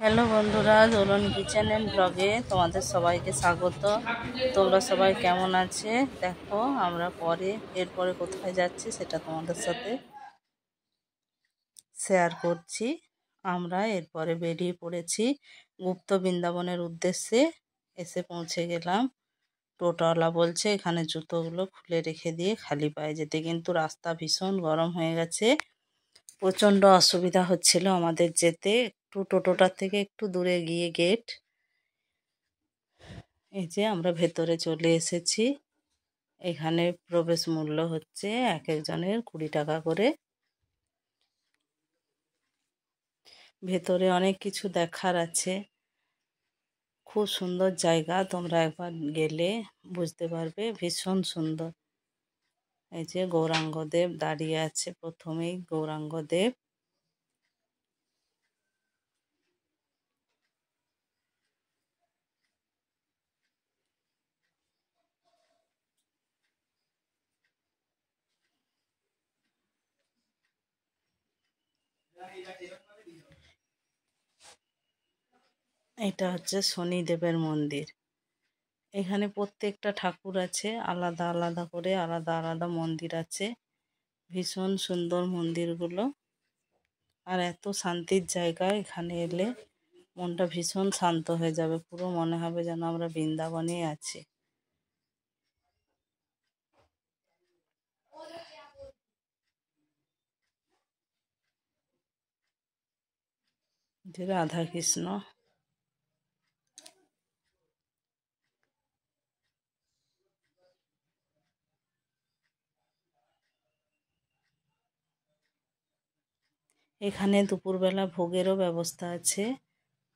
Hello বন্ধুরা, দোলন kitchen and ব্লগে তোমাদের সবাইকে স্বাগত। তোমরা সবাই কেমন আছে? দেখো আমরা এরপরে কোথায় যাচ্ছি সেটা তোমাদের সাথে শেয়ার করছি। আমরা এরপরে বেরিয়ে পড়েছি গুপ্ত বৃন্দাবনের উদ্দেশ্যে। এসে পৌঁছে গেলাম। টোটোওয়ালা বলছে এখানে জুতোগুলো খুলে রেখে দিয়ে খালি পায়ে যেতে, কিন্তু রাস্তা ভীষণ গরম হয়ে গেছে, প্রচণ্ড অসুবিধা হচ্ছিল আমাদের যেতে। একটু টোটোটার থেকে একটু দূরে গিয়ে গেট। এই যে আমরা ভেতরে চলে এসেছি। এখানে প্রবেশ মূল্য হচ্ছে এক একজনের 20 টাকা করে। ভেতরে অনেক কিছু দেখার আছে, খুব সুন্দর জায়গা, তোমরা একবার গেলে বুঝতে পারবে, ভীষণ সুন্দর। এই যে গৌরাঙ্গদেব দাঁড়িয়ে আছে, প্রথমেই গৌরাঙ্গদেব। এটা হচ্ছে শনিদেবের মন্দির। এখানে প্রত্যেকটা ঠাকুর আছে, আলাদা আলাদা করে আলাদা আলাদা মন্দির আছে। ভীষণ সুন্দর মন্দিরগুলো, আর এত শান্তির জায়গা, এখানে এলে মনটা ভীষণ শান্ত হয়ে যাবে, পুরো মনে হবে যেন আমরা বৃন্দাবনেই আছি। যে রাধা কৃষ্ণ, এখানে দুপুরবেলা ভোগেরও ব্যবস্থা আছে,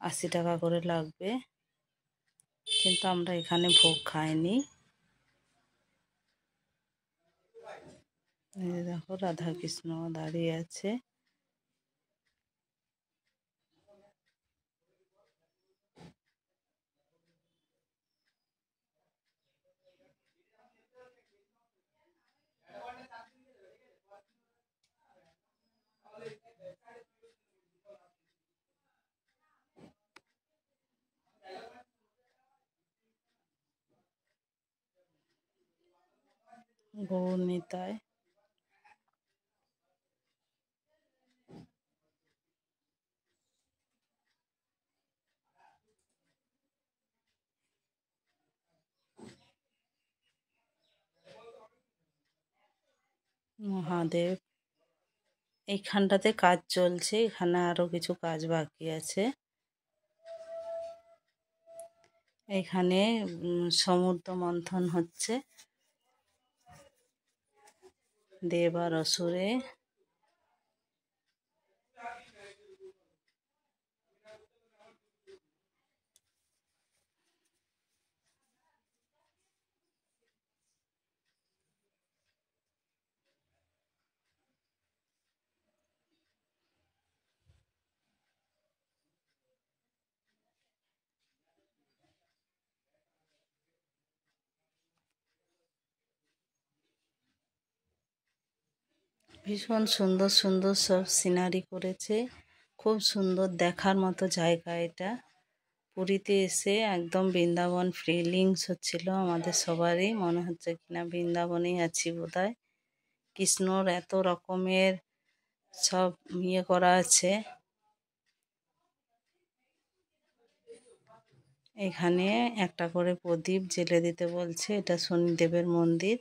80 টাকা করে লাগবে, কিন্তু আমরা এখানে ভোগ খাইনি। এই যে দেখো রাধা কৃষ্ণ দাঁড়িয়ে আছে। গৌর নিতাই। মহাদেব। এইখানটাতে কাজ চলছে, এখানে আরো কিছু কাজ বাকি আছে। এখানে সমুদ্র মন্থন হচ্ছে, দেব আর অসুরে। ভীষণ সুন্দর সুন্দর সব সিনারি করেছে, খুব সুন্দর দেখার মতো জায়গা এটা। পুরীতে এসে একদম বৃন্দাবন ফিলিংস হচ্ছিল আমাদের সবারই, মনে হচ্ছে কিনা বৃন্দাবনেই আছি বোধহয়। কৃষ্ণর এত রকমের সব করা আছে। এখানে একটা করে প্রদীপ জেলে দিতে বলছে, এটা শনিদেবের মন্দির।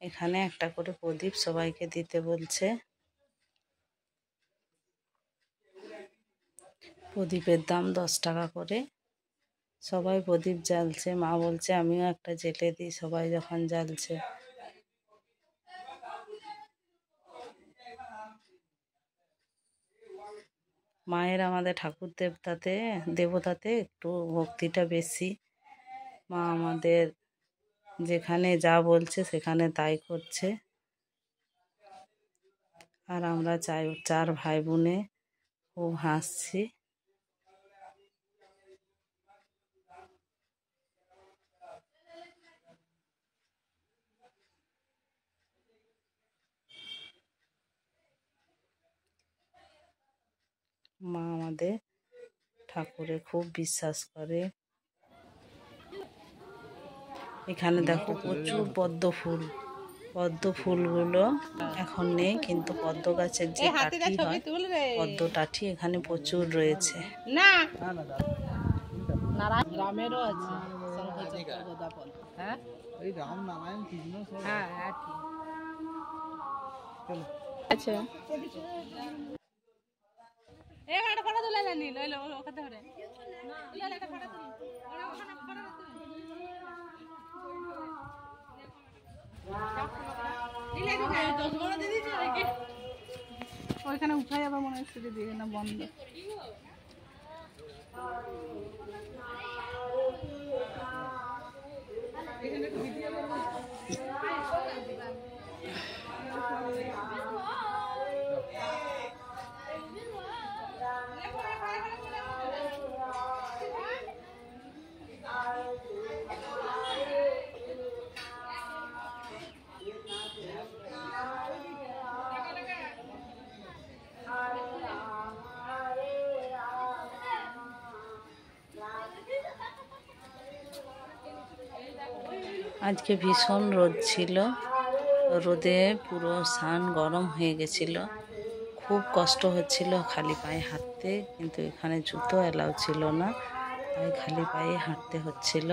এখানে একটা করে প্রদীপ সবাইকে দিতে বলছে। প্রদীপের দাম 10 টাকা করে। সবাই প্রদীপ জ্বালছে, মা বলছে আমিও একটা জ্বেলে দিই, সবাই যখন জ্বালছে। মায়ের আমাদের ঠাকুর দেবতাতে একটু ভক্তিটা বেশি। মা আমাদের যেখানে যা বলছে সেখানে তাই করছে। আর আমরা 4 ভাই বোনে খুব হাসছি। মা আমাদের ঠাকুরে খুব বিশ্বাস করে। এখানে দেখো প্রচুর পদ্ম ফুল। পদ্ম ফুলগুলো এখন নেই, কিন্তু পদ্ম গাছের যে টাটি হয়, পদ্ম টাটি এখানে প্রচুর রয়েছে। রামেরও আছে। হ্যাঁ এই রাম নারায়ণ কৃষ্ণ সব। হ্যাঁ একই। চলো আচ্ছা এই গাড়ি ফটো তুলে দেনি লইলো ওখানে ধরে না এটা ফটো তুলি ওখানে ফটো তুলি নিলে তো 10 বড় দিদি চলে ওইখানে উঠাই আবার মনে হচ্ছে যে দিয়ে না বন্ধ। আজকে ভীষণ রোদ ছিল, রোদে পুরো স্নান গরম হয়ে গেছিল, খুব কষ্ট হচ্ছিল খালি পায়ে হাঁটতে, কিন্তু এখানে জুতো অ্যালাউ ছিল না, তাই খালি পায়ে হাঁটতে হচ্ছিল।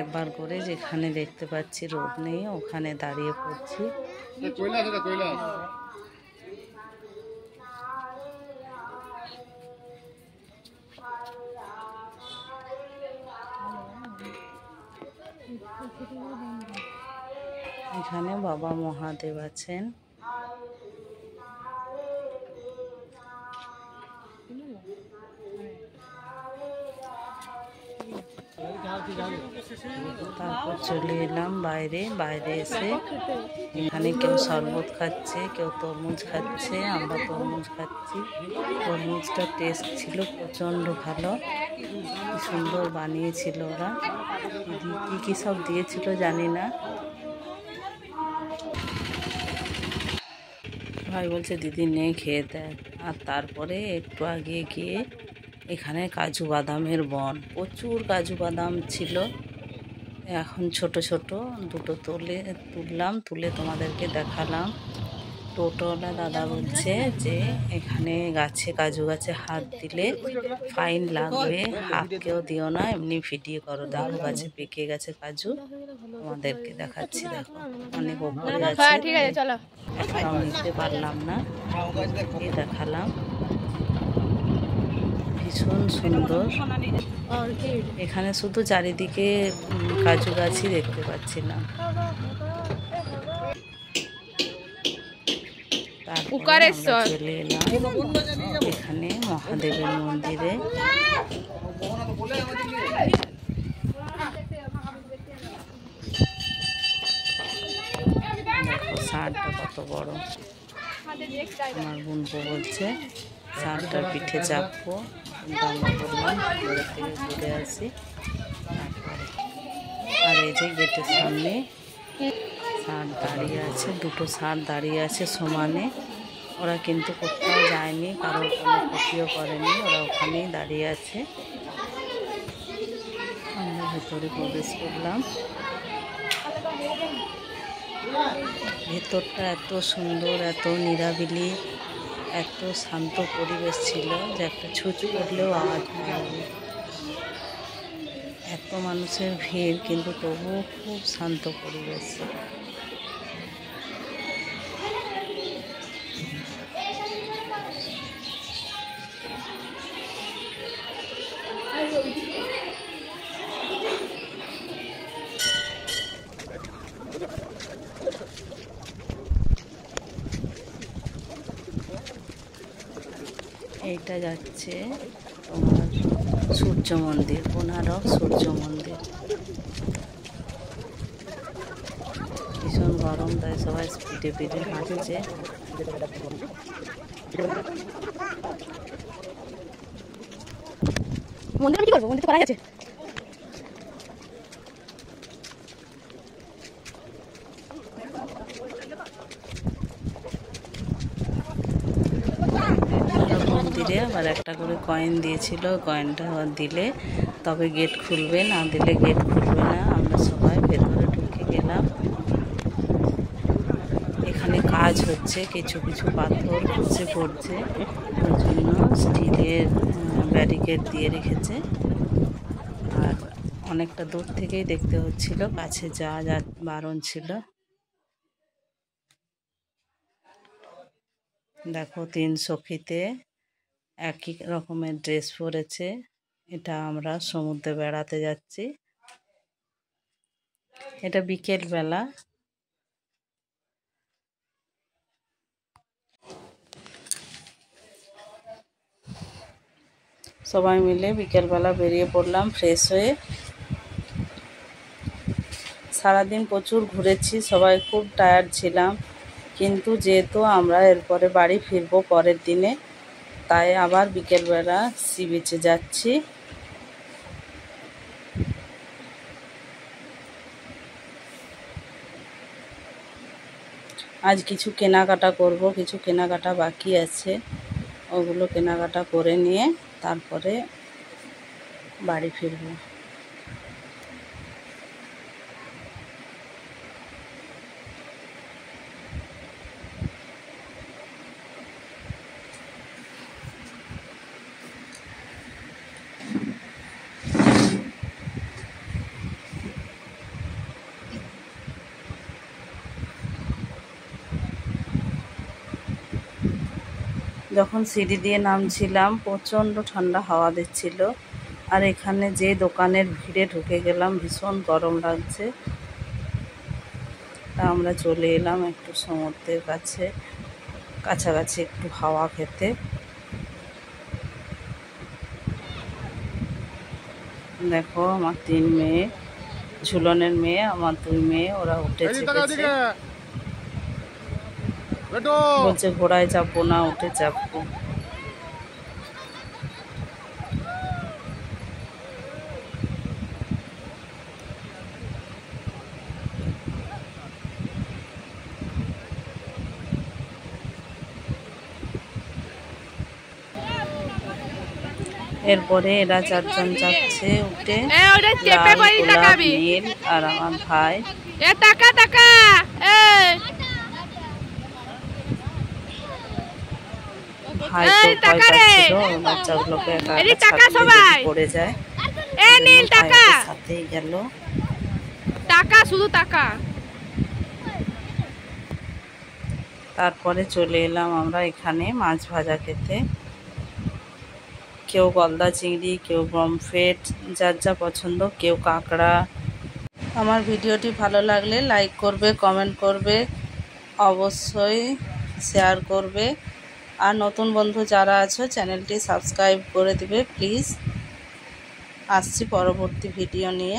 একবার করে যেখানে দেখতে পাচ্ছি রোদ নেই ওখানে দাঁড়িয়ে পড়ছি। এখানে বাবা মহাদেব আছেন। তারপর চলে এলাম বাইরে। বাইরে এসে এখানে কেউ শরবত খাচ্ছে, কেউ তরমুজ খাচ্ছে, আমরা তরমুজ খাচ্ছি। তরমুজটা টেস্ট ছিল প্রচণ্ড ভালো, কি সুন্দর বানিয়েছিল ওরা, কি কি সব দিয়েছিল জানি না। ভাই বলছে দিদি নেই খেয়ে দেয়। আর তারপরে একটু আগে গিয়ে এখানে কাজু বাদামের বন, প্রচুর কাজু বাদাম ছিল। এখন ছোট ছোট দুটো তুললাম, তুলে তোমাদেরকে দেখালাম। টোটোওয়ালা দাদা বলছে যে এখানে গাছে কাজু গাছে হাত দিলে ফাইন লাগবে, হাতকেও দিও না, এমনি ভিডিও করো। দেখো গাছে পেকে গেছে কাজু, তোমাদেরকে দেখাচ্ছি। দেখো অনেক উপরে আছে, একটাও নিতে পারলাম না, এই দেখালাম। ভীষণ সুন্দর। এখানে শুধু চারিদিকে কাজু গাছই দেখতে পাচ্ছিলাম। তারপরে আমরা চলে এলাম এখানে মহাদেবের মন্দিরে। ষাঁড়টা কত বড়, আমার বোনপো বলছে ষাঁড়টার পিঠে চাপবো, কিন্তু আমরা বললাম ঘুরে থেকে ঘুরে আসি তারপরে। আর এই যে গেটের সামনে ষাঁড় দাঁড়িয়ে আছে, দুটো ষাঁড় দাঁড়িয়ে আছে সমানে। ওরা কিন্তু কোথাও যায়নি, কারোর কোনো ক্ষতিও করেনি, ওরা ওখানেই দাঁড়িয়ে আছে। আমরা ভেতরে প্রবেশ করলাম। ভেতরটা এত সুন্দর, এত নিরাবিলি, এত শান্ত পরিবেশ ছিল যে একটা ছুঁচ করলেও আওয়াজ পাওয়া যাবে। এত মানুষের ভিড়, কিন্তু তবুও খুব শান্ত পরিবেশ। এইটা যাচ্ছে তোমার সূর্য মন্দির, কোনারক সূর্য মন্দির। ভীষণ গরম, তাই সবাই স্পিডে পিডে হাঁটছে। মন্দিরে কি করবো, মন্দির তো করা আছে। ফিরে আবার একটা করে কয়েন দিয়েছিল, কয়েনটা আবার দিলে তবে গেট খুলবে, না দিলে গেট খুলবে না। আমরা সবাই ভেতরে ঢুকে গেলাম। এখানে কাজ হচ্ছে, কিছু কিছু পাথর খসে পড়ছে, ওর জন্য স্টিলের ব্যারিকেড দিয়ে রেখেছে। আর অনেকটা দূর থেকেই দেখতে হচ্ছিল, কাছে যাওয়া বারণ ছিল। দেখো 3 সখীতে একই রকমের ড্রেস পরেছে। এটা আমরা সমুদ্রে বেড়াতে যাচ্ছি। এটা বিকেল বেলা। সবাই মিলে বিকেলবেলা বেরিয়ে পড়লাম ফ্রেশ হয়ে। সারাদিন প্রচুর ঘুরেছি, সবাই খুব টায়ার্ড ছিলাম, কিন্তু যেহেতু আমরা এরপরে বাড়ি ফিরবো পরের দিনে, তাই আবার বিকেলবেলা সি বিচে যাচ্ছি। আজ কিছু কেনাকাটা করব, কিছু কেনাকাটা বাকি আছে, ওগুলো কেনাকাটা করে নিয়ে তারপরে বাড়ি ফিরবো। যখন সিঁড়ি দিয়ে নামছিলাম প্রচণ্ড ঠান্ডা হাওয়া দিচ্ছিল, আর এখানে যে দোকানের ভিড়ে ঢুকে গেলাম, ভীষণ গরম লাগছে। তা আমরা চলে এলাম একটু সমুদ্রের কাছাকাছি একটু হাওয়া খেতে। দেখো আমার 3 মেয়ে, ঝুলনের মেয়ে, আমার 2 মেয়ে, ওরা উঠে চেপেছে, বলছে ঘোড়ায় চাপবো না, উঠে চাপবো। এরপরে এরা 4 জন যাচ্ছে উঠে, লাল, গোলাপ, নীল, আর আমার ভাই। ভাই তো ভয় পাচ্ছিল বাচ্চাগুলোকে একা একা ছাড়লে যদি পড়ে যায়, সাথেই গেল। তারপরে চলে এলাম আমরা এখানে মাছ ভাজা খেতে। কেউ গলদা চিংড়ি, কেউ পমফ্রেট, যার যা পছন্দ, কেউ কাঁকড়া। আমার ভিডিওটি ভালো লাগলে লাইক করবে, কমেন্ট করবে, অবশ্যই শেয়ার করবে। আর নতুন বন্ধু যারা আছো চ্যানেলটি সাবস্ক্রাইব করে দিবে প্লিজ। আসছি পরবর্তী ভিডিও নিয়ে।